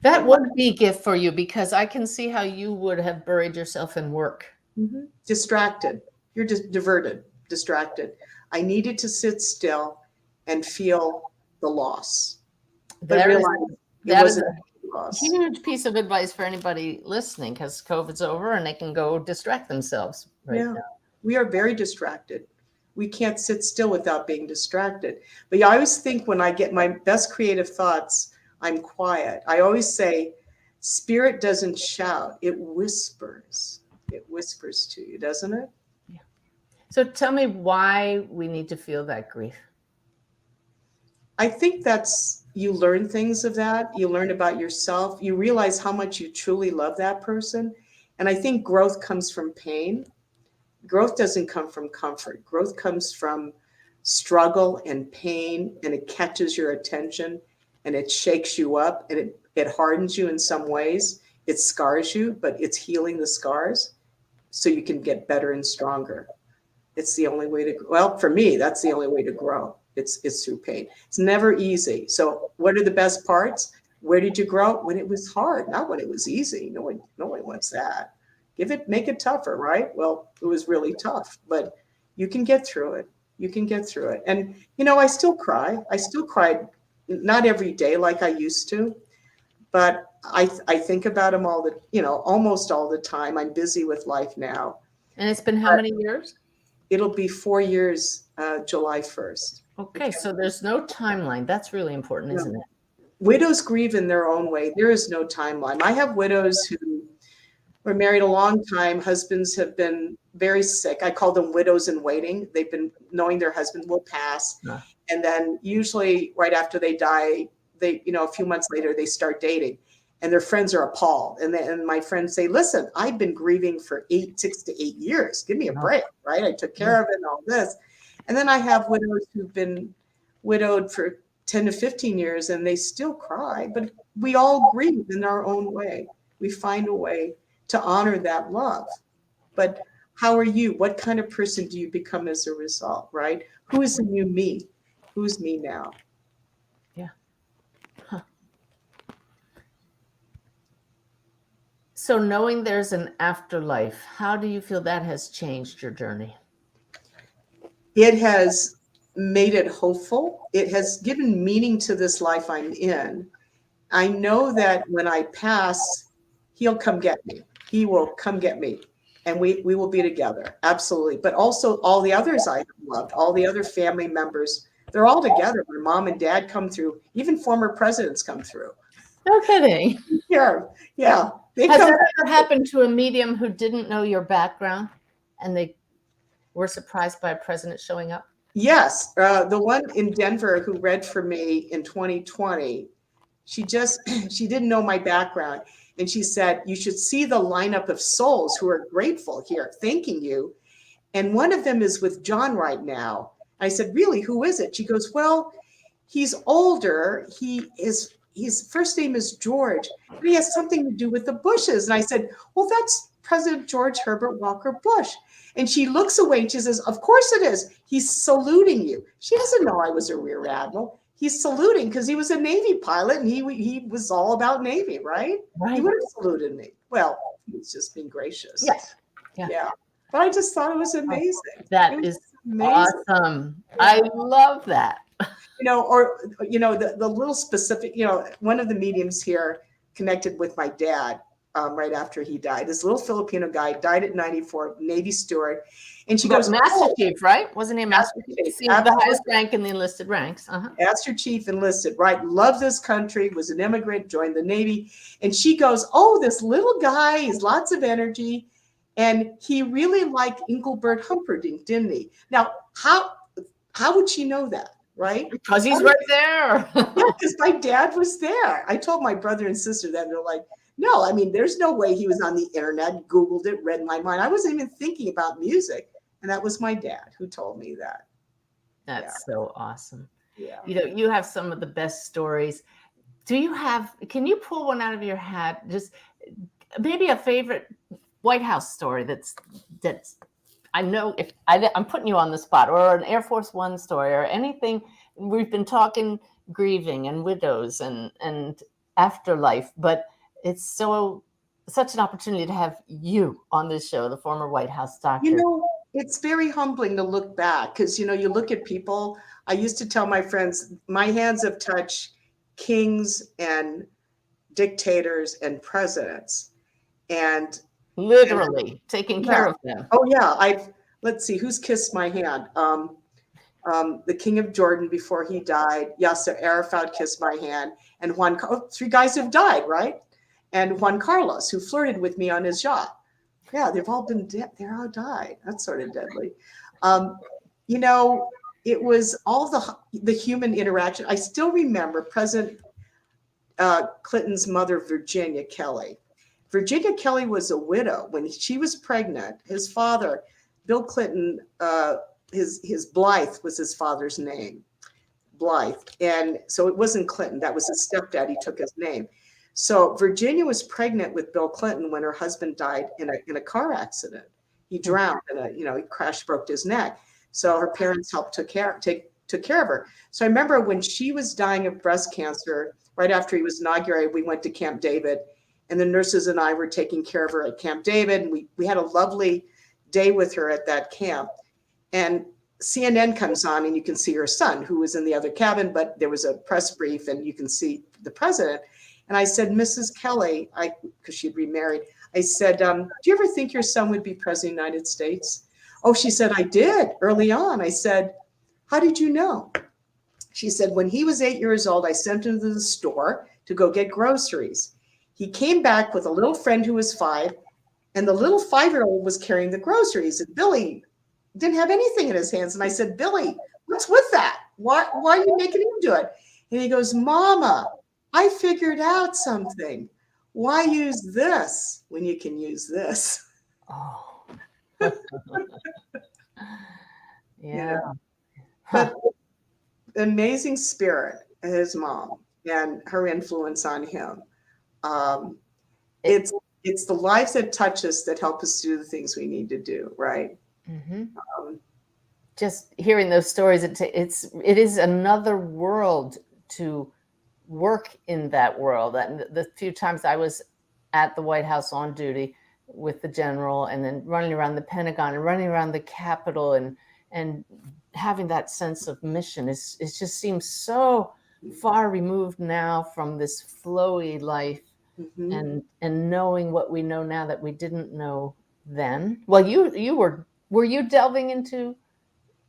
Speaker 3: That would be a gift for you, because I can see how you would have buried yourself in work.
Speaker 4: Mm-hmm. Distracted. You're just diverted, distracted. I needed to sit still and feel the loss. But
Speaker 3: that is a huge piece of advice for anybody listening, because COVID's over and they can go distract themselves right now.
Speaker 4: We are very distracted. We can't sit still without being distracted. But I always think when I get my best creative thoughts, I'm quiet. I always say, spirit doesn't shout, it whispers. It whispers to you, doesn't it?
Speaker 3: Yeah. So tell me why we need to feel that grief.
Speaker 4: I think you learn things of that. You learn about yourself. You realize how much you truly love that person. And I think growth comes from pain. Growth doesn't come from comfort. Growth comes from struggle and pain, and it catches your attention and it shakes you up, and it hardens you in some ways. It scars you, but it's healing the scars so you can get better and stronger. It's the only way for me, that's the only way to grow. It's through pain. It's never easy. So what are the best parts? Where did you grow? When it was hard, not when it was easy. No one wants that. Make it tougher, right? Well, it was really tough, but you can get through it. You can get through it. And, I still cry. I still cried, not every day like I used to, but I think about him almost all the time. I'm busy with life now.
Speaker 3: And it's been how many years?
Speaker 4: It'll be 4 years, July 1st.
Speaker 3: Okay, so there's no timeline. That's really important, isn't it?
Speaker 4: Widows grieve in their own way. There is no timeline. I have widows who were married a long time. Husbands have been very sick. I call them widows in waiting. They've been knowing their husband will pass. Yeah. And then usually right after they die, a few months later, they start dating. And their friends are appalled. And my friends say, listen, I've been grieving for 6 to 8 years. Give me a break, right? I took care of it and all this. And then I have widows who've been widowed for 10 to 15 years and they still cry. But we all grieve in our own way. We find a way to honor that love. but how are you? What kind of person do you become as a result, right? Who is the new me? Who's me now?
Speaker 3: Yeah. Huh. So knowing there's an afterlife, how do you feel that has changed your journey?
Speaker 4: It has made it hopeful. It has given meaning to this life I'm in. I know that when I pass, he'll come get me. He will come get me, and we will be together. Absolutely. But also all the others I loved, all the other family members, they're all together. My mom and dad come through. Even former presidents come through.
Speaker 3: No kidding.
Speaker 4: Yeah. Yeah.
Speaker 3: Has that ever happened to a medium who didn't know your background and they were surprised by a president showing up?
Speaker 4: Yes. The one in Denver who read for me in 2020, she didn't know my background. And she said, you should see the lineup of souls who are grateful here, thanking you. And one of them is with John right now. I said, really, who is it? She goes, well, he's older. His first name is George, but he has something to do with the Bushes. And I said, well, that's President George Herbert Walker Bush. And she looks away and she says, of course it is. He's saluting you. She doesn't know I was a rear admiral. He's saluting because he was a Navy pilot and he was all about Navy, right? He would have saluted me. Well, he was just being gracious.
Speaker 3: Yes.
Speaker 4: Yeah. But I just thought it was amazing.
Speaker 3: That is amazing. Awesome. I love that.
Speaker 4: Or the little specific, one of the mediums here connected with my dad right after he died. This little Filipino guy died at 94, Navy steward. And she goes,
Speaker 3: Master Chief, right? Wasn't he a Master Chief? The highest rank in the enlisted ranks.
Speaker 4: Master Chief enlisted, right? Loved this country, was an immigrant, joined the Navy. And she goes, oh, this little guy has lots of energy. And he really liked Engelbert Humperdinck, didn't he? Now, how would she know that, right?
Speaker 3: Because he's right there.
Speaker 4: Yeah, because my dad was there. I told my brother and sister that, and they're like, no, I mean, there's no way he was on the internet, Googled it, read my mind. I wasn't even thinking about music. And that was my dad who told me that.
Speaker 3: That's so awesome.
Speaker 4: Yeah.
Speaker 3: You have some of the best stories. Can you pull one out of your hat? Just maybe a favorite White House story that's I know if I'm putting you on the spot, or an Air Force One story, or anything. We've been talking grieving and widows and afterlife, but it's such an opportunity to have you on this show, the former White House doctor.
Speaker 4: It's very humbling to look back because, you look at people. I used to tell my friends, my hands have touched kings and dictators and presidents. And
Speaker 3: literally taking care of them.
Speaker 4: Oh, yeah. Let's see, who's kissed my hand? The King of Jordan before he died. Yasser Arafat kissed my hand. And three guys have died, right? And Juan Carlos, who flirted with me on his yacht. Yeah, they've all been dead. They're all died. That's sort of deadly. It was all the human interaction. I still remember President Clinton's mother, Virginia Kelly. Virginia Kelly was a widow when she was pregnant. His father, Bill Clinton, his Blythe was his father's name, Blythe. And so it wasn't Clinton. That was his stepdad. He took his name. So Virginia was pregnant with Bill Clinton when her husband died in a car accident. He drowned and he crashed, broke his neck. So her parents took care of her. So I remember when she was dying of breast cancer, right after he was inaugurated, we went to Camp David, and the nurses and I were taking care of her at Camp David. And we had a lovely day with her at that camp. And CNN comes on and you can see her son, who was in the other cabin, but there was a press brief and you can see the president. And I said, Mrs. Kelly, because she'd remarried, I said, do you ever think your son would be president of the United States? Oh, she said, I did early on. I said, how did you know? She said, when he was 8 years old, I sent him to the store to go get groceries. He came back with a little friend who was 5, and the little 5-year-old was carrying the groceries. And Billy didn't have anything in his hands. And I said, Billy, what's with that? Why are you making him do it? And he goes, Mama, I figured out something. Why use this when you can use this?
Speaker 3: Oh. Yeah.
Speaker 4: But amazing spirit, his mom, and her influence on him. It's it's the lives that touch us that help us do the things we need to do, right?
Speaker 3: Just hearing those stories, it is another world to work in that world. And the few times I was at the White House on duty with the general, and then running around the Pentagon and running around the Capitol, and having that sense of mission, it just seems so far removed now from this flowy life, and knowing what we know now that we didn't know then. Well, were you delving into,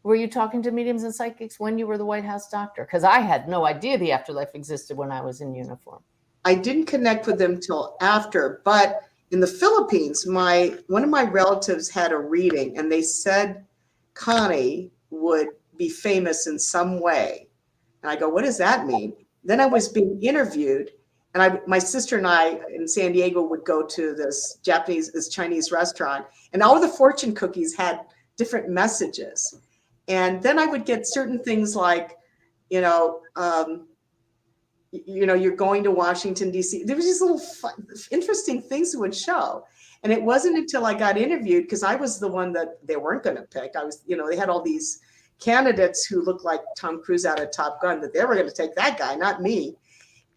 Speaker 3: were you talking to mediums and psychics when you were the White House doctor? Because I had no idea the afterlife existed when I was in uniform.
Speaker 4: I didn't connect with them till after, but in the Philippines, one of my relatives had a reading, and they said Connie would be famous in some way. And I go, what does that mean? Then I was being interviewed, and my sister and I in San Diego would go to this Chinese restaurant, and all the fortune cookies had different messages. And then I would get certain things like, you're going to Washington, D.C. There was these little fun, interesting things that would show. And it wasn't until I got interviewed, because I was the one that they weren't going to pick. I was, they had all these candidates who looked like Tom Cruise out of Top Gun, that they were going to take that guy, not me.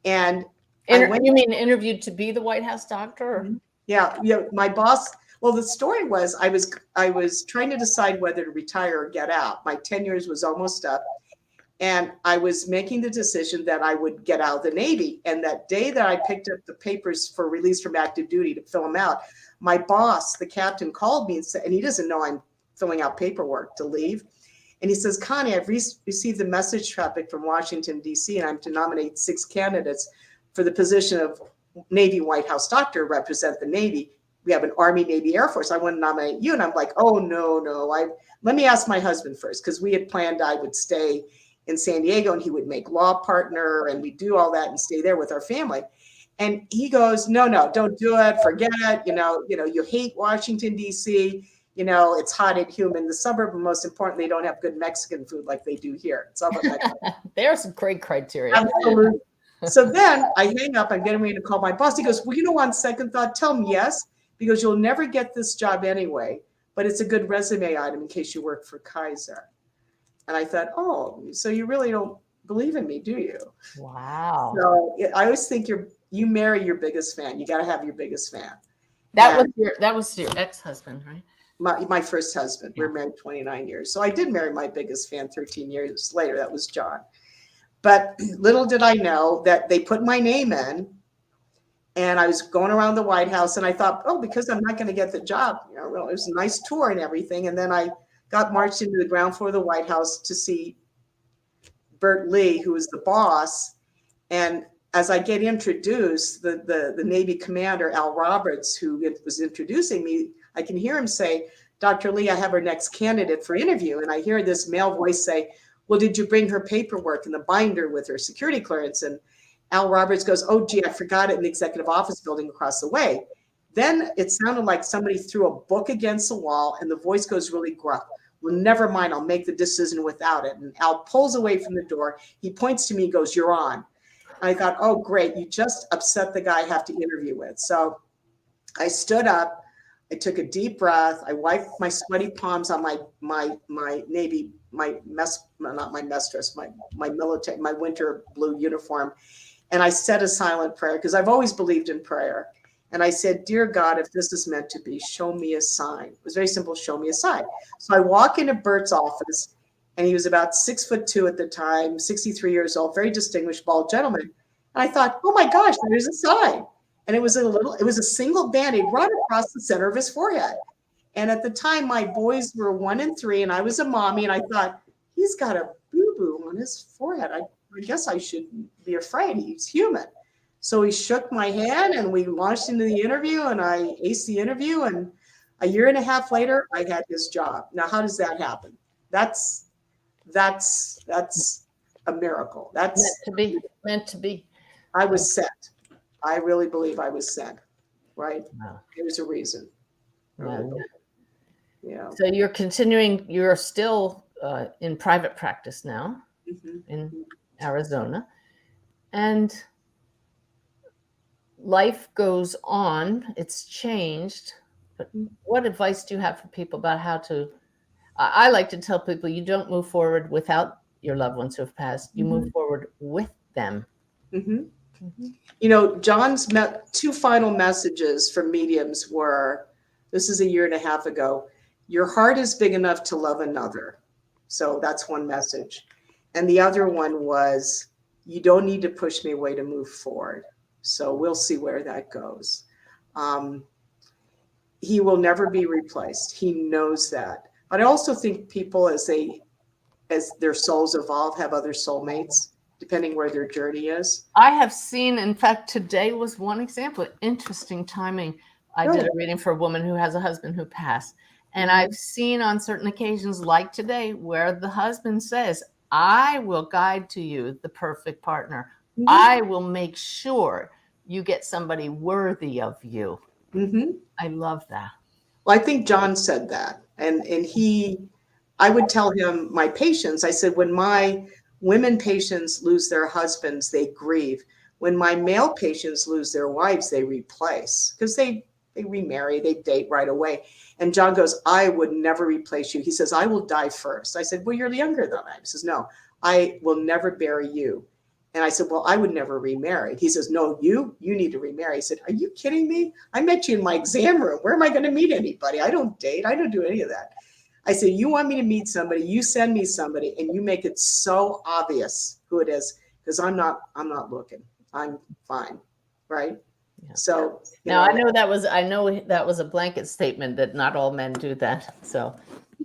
Speaker 4: And
Speaker 3: you mean interviewed to be the White House doctor?
Speaker 4: Yeah. My boss. Well, the story was I was trying to decide whether to retire or get out. My 10 years was almost up. And I was making the decision that I would get out of the Navy. And that day that I picked up the papers for release from active duty to fill them out, my boss, the captain, called me and said, and he doesn't know I'm filling out paperwork to leave. And he says, Connie, I've received the message traffic from Washington, D.C., and I'm to nominate 6 candidates for the position of Navy White House doctor to represent the Navy. We have an Army, Navy, Air Force. I want to nominate you. And I'm like, oh, no. Let me ask my husband first, because we had planned I would stay in San Diego and he would make law partner, and we'd do all that and stay there with our family. And he goes, no, don't do it. Forget it. You hate Washington, D.C. It's hot and humid. The suburb, and most importantly, they don't have good Mexican food like they do here. It's all about Mexican.
Speaker 3: There's some great criteria.
Speaker 4: Absolutely. So then I hang up. I'm getting ready to call my boss. He goes, well, on second thought, tell him yes, because you'll never get this job anyway, but it's a good resume item in case you work for Kaiser. And I thought, oh, so you really don't believe in me, do you?
Speaker 3: Wow.
Speaker 4: So I always think you marry your biggest fan. You got to have your biggest fan.
Speaker 3: That was your ex-husband, right?
Speaker 4: My first husband. Yeah. We were married 29 years. So I did marry my biggest fan 13 years later. That was John. But little did I know that they put my name in, and I was going around the White House, and I thought, oh, because I'm not going to get the job, it was a nice tour and everything. And then I got marched into the ground floor of the White House to see Bert Lee, who was the boss. And as I get introduced, the Navy commander, Al Roberts, who was introducing me, I can hear him say, Dr. Lee, I have our next candidate for interview. And I hear this male voice say, well, did you bring her paperwork in the binder with her security clearance? And Al Roberts goes, oh, gee, I forgot it in the executive office building across the way. Then it sounded like somebody threw a book against the wall, and the voice goes really gruff. Well, never mind, I'll make the decision without it. And Al pulls away from the door. He points to me and goes, you're on. I thought, oh, great. You just upset the guy I have to interview with. So I stood up. I took a deep breath. I wiped my sweaty palms on my Navy, my military, my winter blue uniform. And I said a silent prayer, because I've always believed in prayer. And I said, dear God, if this is meant to be, show me a sign. It was very simple, show me a sign. So I walk into Bert's office, and he was about 6'2" at the time, 63 years old, very distinguished, bald gentleman. And I thought, oh my gosh, there's a sign. And it was a single Band-Aid right across the center of his forehead. And at the time, my boys were 1 and 3, and I was a mommy, and I thought, he's got a boo-boo on his forehead. I guess I shouldn't be afraid. He's human. So he shook my hand, and we launched into the interview, and I aced the interview. And a year and a half later, I had his job. Now, how does that happen? That's a miracle. That's
Speaker 3: meant to be.
Speaker 4: I was sent. I really believe I was sent. Right? Wow. There's a reason.
Speaker 3: Wow.
Speaker 4: Yeah.
Speaker 3: So you're still in private practice now in Arizona. And life goes on, it's changed. But what advice do you have for people about how to? I like to tell people you don't move forward without your loved ones who have passed. You move forward with them.
Speaker 4: Mm-hmm. You know, John's two final messages for mediums were, this is a year and a half ago, your heart is big enough to love another. So that's one message. And the other one was, you don't need to push me away to move forward. So we'll see where that goes. He will never be replaced. He knows that. But I also think people, as their souls evolve, have other soulmates, depending where their journey is.
Speaker 3: I have seen, in fact, today was one example. Interesting timing. I did a reading for a woman who has a husband who passed. And I've seen on certain occasions, like today, where the husband says, I will guide to you the perfect partner. I will make sure you get somebody worthy of you. I love that.
Speaker 4: Well, I think John said that. And I would tell him, my patients, I said, when my women patients lose their husbands, they grieve. When my male patients lose their wives, they replace, because they remarry, they date right away. And John goes, I would never replace you. He says, I will die first. I said, well, you're younger than I. He says, no, I will never bury you. And I said, well, I would never remarry. He says, no, you need to remarry. I said, are you kidding me? I met you in my exam room. Where am I going to meet anybody? I don't date. I don't do any of that. I said, you want me to meet somebody, you send me somebody, and you make it so obvious who it is, because I'm not looking. I'm fine. Right. Yeah. So
Speaker 3: now I know that was a blanket statement that not all men do that. So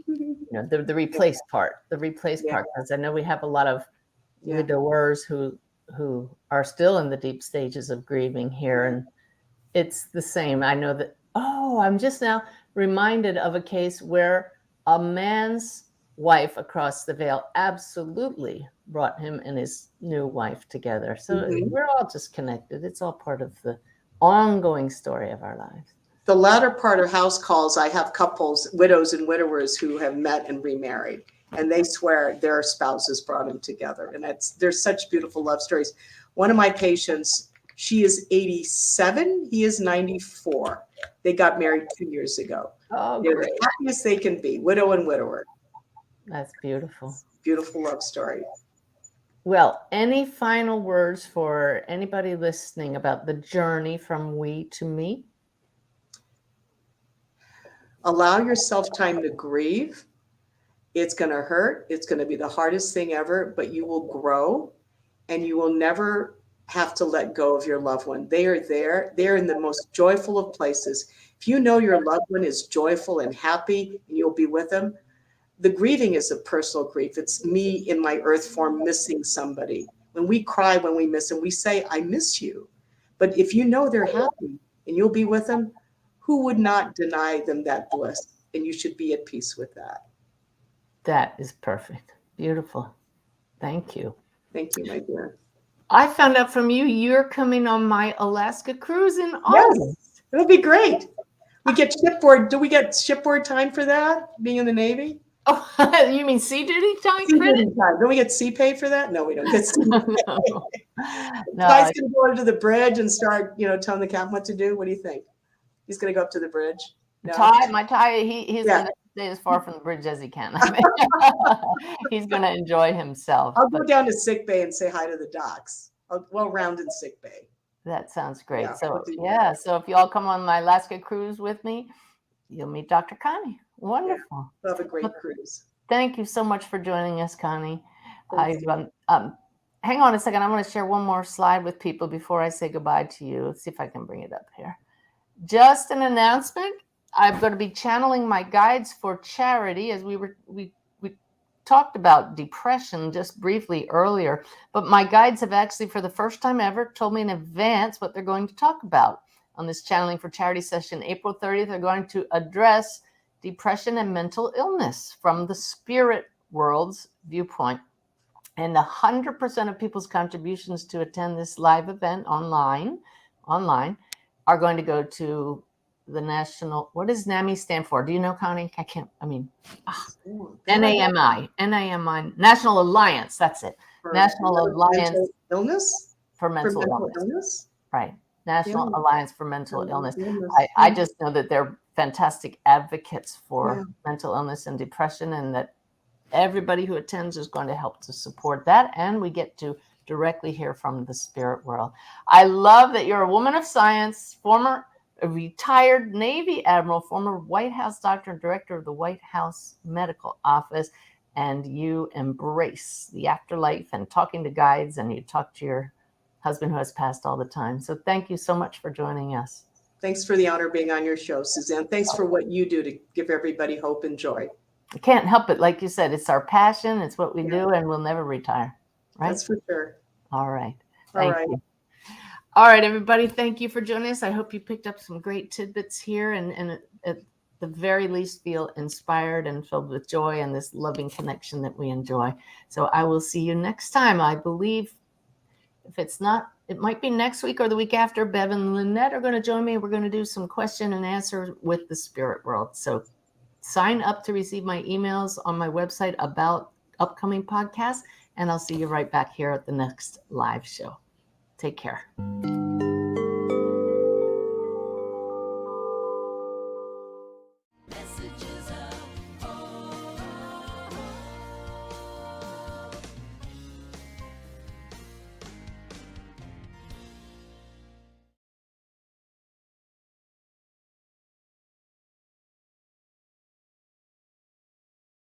Speaker 3: the replace part, because I know we have a lot of widowers who are still in the deep stages of grieving here, and it's the same. I know that. Oh, I'm just now reminded of a case where a man's wife across the veil absolutely brought him and his new wife together. So we're all just connected. It's all part of the ongoing story of our lives.
Speaker 4: The latter part of house calls, I have couples, widows and widowers, who have met and remarried, and they swear their spouses brought them together. And there's such beautiful love stories. One of my patients, she is 87, he is 94. They got married 2 years ago.
Speaker 3: Oh,
Speaker 4: they're
Speaker 3: great.
Speaker 4: the happiest they can be, widow and widower.
Speaker 3: That's beautiful.
Speaker 4: Beautiful love story.
Speaker 3: Well, any final words for anybody listening about the journey from we to me?
Speaker 4: Allow yourself time to grieve. It's going to hurt. It's going to be the hardest thing ever, but you will grow, and you will never have to let go of your loved one. They are there. They're in the most joyful of places. If you know your loved one is joyful and happy and you'll be with them, the grieving is a personal grief. It's me in my earth form missing somebody. When we cry, when we miss them, we say, I miss you. But if you know they're happy and you'll be with them, who would not deny them that bliss? And you should be at peace with that.
Speaker 3: That is perfect. Beautiful. Thank you.
Speaker 4: Thank you, my dear.
Speaker 3: I found out from you, you're coming on my Alaska cruise in August.
Speaker 4: Yes, it'll be great. We get shipboard. Do we get shipboard time for that, being in the Navy?
Speaker 3: Oh, you mean sea duty time?
Speaker 4: Sea duty time. Don't we get sea pay for that? No, we don't get sea pay.
Speaker 3: No.
Speaker 4: Guy's going to go to the bridge and start, telling the captain what to do. What do you think? He's going to go up to the bridge? No.
Speaker 3: My Ty, he's going to stay as far from the bridge as he can. He's going to enjoy himself.
Speaker 4: I'll go down to sick bay and say hi to the docs. Well, round in sick bay.
Speaker 3: That sounds great. Yeah, so if you all come on my Alaska cruise with me, you'll meet Dr. Connie. Wonderful.
Speaker 4: Yeah, we'll have a great cruise.
Speaker 3: Thank you so much for joining us, Connie. Hang on a second. I want to share one more slide with people before I say goodbye to you. Let's see if I can bring it up here. Just an announcement. I'm going to be channeling my guides for charity, as we talked about depression just briefly earlier, but my guides have actually, for the first time ever, told me in advance what they're going to talk about on this channeling for charity session. April 30th, they're going to address depression and mental illness from the spirit world's viewpoint. And 100% of people's contributions to attend this live event online are going to go to the national, what does NAMI stand for? Do you know, Connie? NAMI, National Alliance. That's it. National Alliance
Speaker 4: Illness?
Speaker 3: for mental illness. Right. National Alliance for Mental Illness. I
Speaker 4: Yeah.
Speaker 3: just know that they're fantastic advocates for mental illness and depression, and that everybody who attends is going to help to support that. And we get to directly hear from the spirit world. I love that you're a woman of science, former retired Navy Admiral, former White House doctor and director of the White House Medical Office, and you embrace the afterlife and talking to guides, and you talk to your husband who has passed all the time. So thank you so much for joining us.
Speaker 4: Thanks for the honor of being on your show, Suzanne. Thanks for what you do to give everybody hope and joy.
Speaker 3: I can't help it. Like you said, it's our passion. It's what we do, and we'll never retire. Right?
Speaker 4: That's for sure.
Speaker 3: All right.
Speaker 4: All right.
Speaker 3: All right, everybody. Thank you for joining us. I hope you picked up some great tidbits here, and at the very least feel inspired and filled with joy and this loving connection that we enjoy. So I will see you next time. I believe if it's not, it might be next week or the week after. Bev and Lynette are going to join me. We're going to do some question and answer with the spirit world. So sign up to receive my emails on my website about upcoming podcasts, and I'll see you right back here at the next live show. Take care.